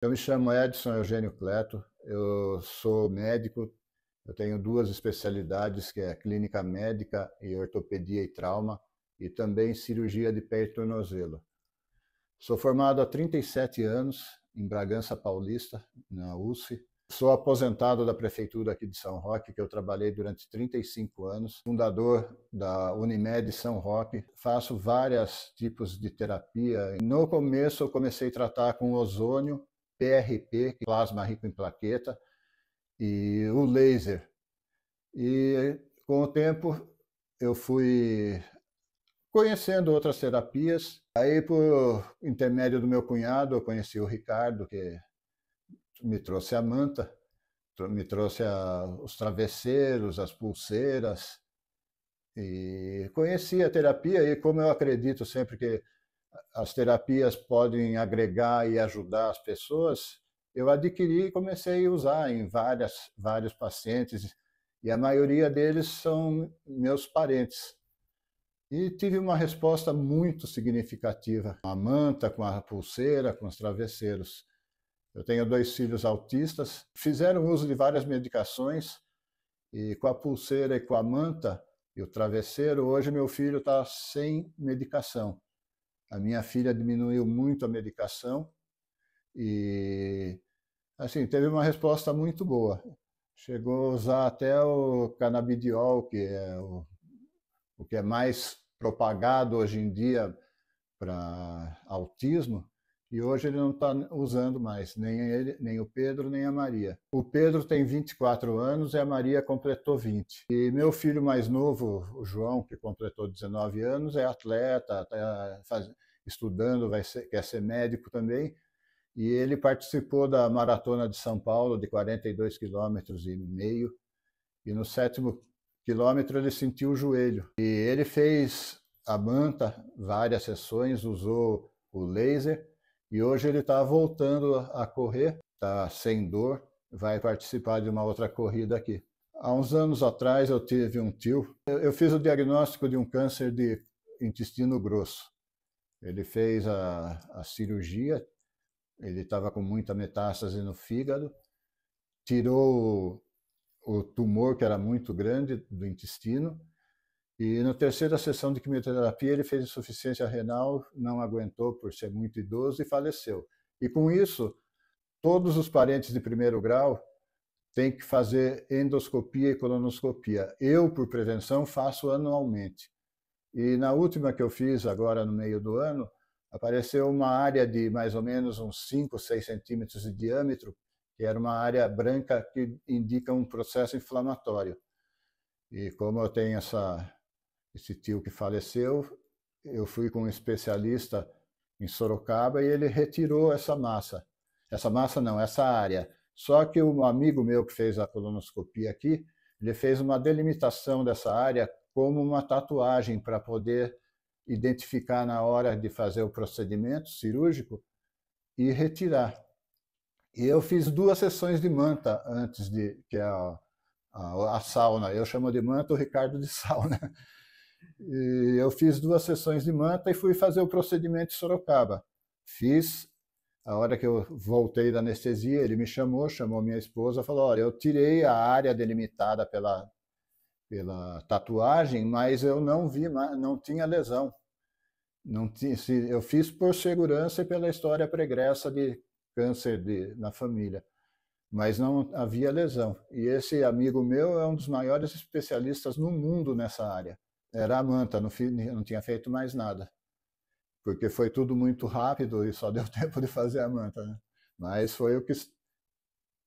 Eu me chamo Edson Eugênio Cleto, eu sou médico, eu tenho duas especialidades, que é clínica médica e ortopedia e trauma, e também cirurgia de pé e tornozelo. Sou formado há 37 anos em Bragança Paulista, na USP. Sou aposentado da prefeitura aqui de São Roque, que eu trabalhei durante 35 anos, fundador da Unimed São Roque. Faço vários tipos de terapia. No começo eu comecei a tratar com ozônio, PRP, plasma rico em plaqueta, e o laser. E com o tempo eu fui conhecendo outras terapias. Aí, por intermédio do meu cunhado, eu conheci o Ricardo, que me trouxe a manta, me trouxe os travesseiros, as pulseiras, e conheci a terapia. E como eu acredito sempre que as terapias podem agregar e ajudar as pessoas, eu adquiri e comecei a usar em vários pacientes, e a maioria deles são meus parentes. E tive uma resposta muito significativa. A manta, com a pulseira, com os travesseiros. Eu tenho dois filhos autistas, fizeram uso de várias medicações, e com a pulseira e com a manta e o travesseiro, hoje meu filho está sem medicação. A minha filha diminuiu muito a medicação e, assim, teve uma resposta muito boa. Chegou a usar até o canabidiol, que é o que é mais propagado hoje em dia para autismo, e hoje ele não está usando mais, nem ele, nem o Pedro, nem a Maria. O Pedro tem 24 anos e a Maria completou 20. E meu filho mais novo, o João, que completou 19 anos, é atleta, está estudando, quer ser médico também, e ele participou da Maratona de São Paulo, de 42,5 km, e no 7º quilômetro ele sentiu o joelho. E ele fez a manta, várias sessões, usou o laser, e hoje ele está voltando a correr, está sem dor, vai participar de uma outra corrida aqui. Há uns anos atrás eu tive um tio, eu fiz o diagnóstico de um câncer de intestino grosso. Ele fez a cirurgia, ele estava com muita metástase no fígado, tirou o tumor, que era muito grande, do intestino, e na terceira sessão de quimioterapia ele fez insuficiência renal, não aguentou por ser muito idoso e faleceu. E com isso, todos os parentes de primeiro grau têm que fazer endoscopia e colonoscopia. Eu, por prevenção, faço anualmente. E na última que eu fiz, agora no meio do ano, apareceu uma área de mais ou menos uns 5, 6 centímetros de diâmetro, que era uma área branca que indica um processo inflamatório. E como eu tenho esse tio que faleceu, eu fui com um especialista em Sorocaba e ele retirou essa massa. Essa massa não, essa área. Só que um amigo meu que fez a colonoscopia aqui, ele fez uma delimitação dessa área como uma tatuagem para poder identificar na hora de fazer o procedimento cirúrgico e retirar. E eu fiz 2 sessões de manta antes que é a sauna. Eu chamo de manta, o Ricardo de sauna. E eu fiz 2 sessões de manta e fui fazer o procedimento em Sorocaba. Fiz, a hora que eu voltei da anestesia, ele me chamou minha esposa, falou: olha, eu tirei a área delimitada pela tatuagem, mas eu não vi, não tinha lesão. Não tinha, eu fiz por segurança e pela história pregressa de câncer na família, mas não havia lesão. E esse amigo meu é um dos maiores especialistas no mundo nessa área. Era a manta, não tinha feito mais nada, porque foi tudo muito rápido e só deu tempo de fazer a manta, né? Mas foi o que,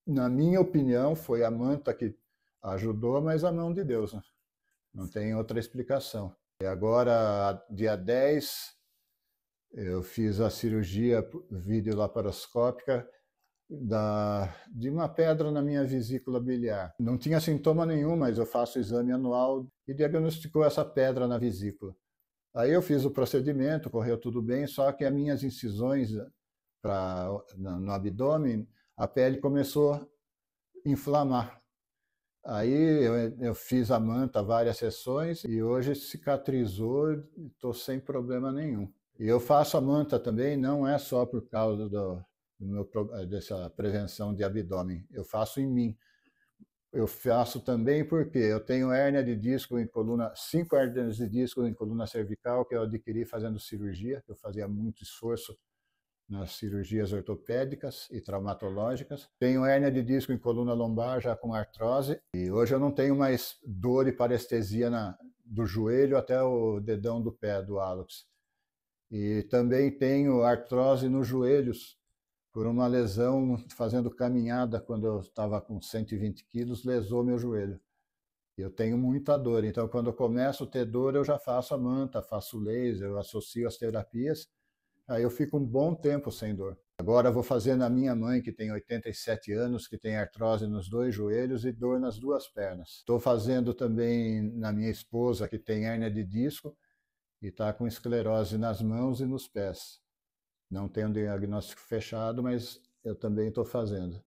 na minha opinião, foi a manta que ajudou, mas a mão de Deus, né? Não tem outra explicação. E agora, dia 10, eu fiz a cirurgia videolaparoscópica de uma pedra na minha vesícula biliar. Não tinha sintoma nenhum, mas eu faço exame anual e diagnosticou essa pedra na vesícula. Aí eu fiz o procedimento, correu tudo bem, só que as minhas incisões no abdômen, a pele começou a inflamar. Aí eu fiz a manta várias sessões e hoje cicatrizou, estou sem problema nenhum. E eu faço a manta também, não é só por causa dessa prevenção de abdômen. Eu faço em mim. Eu faço também porque eu tenho hérnia de disco em coluna, 5 hérnias de disco em coluna cervical que eu adquiri fazendo cirurgia. Eu fazia muito esforço nas cirurgias ortopédicas e traumatológicas. Tenho hérnia de disco em coluna lombar já com artrose e hoje eu não tenho mais dor e parestesia do joelho até o dedão do pé do hálux. E também tenho artrose nos joelhos por uma lesão fazendo caminhada quando eu estava com 120 quilos, lesou meu joelho. Eu tenho muita dor, então quando eu começo a ter dor eu já faço a manta, faço laser, eu associo as terapias. Aí eu fico um bom tempo sem dor. Agora eu vou fazer na minha mãe, que tem 87 anos, que tem artrose nos 2 joelhos e dor nas 2 pernas. Estou fazendo também na minha esposa, que tem hérnia de disco e está com esclerose nas mãos e nos pés. Não tenho um diagnóstico fechado, mas eu também estou fazendo.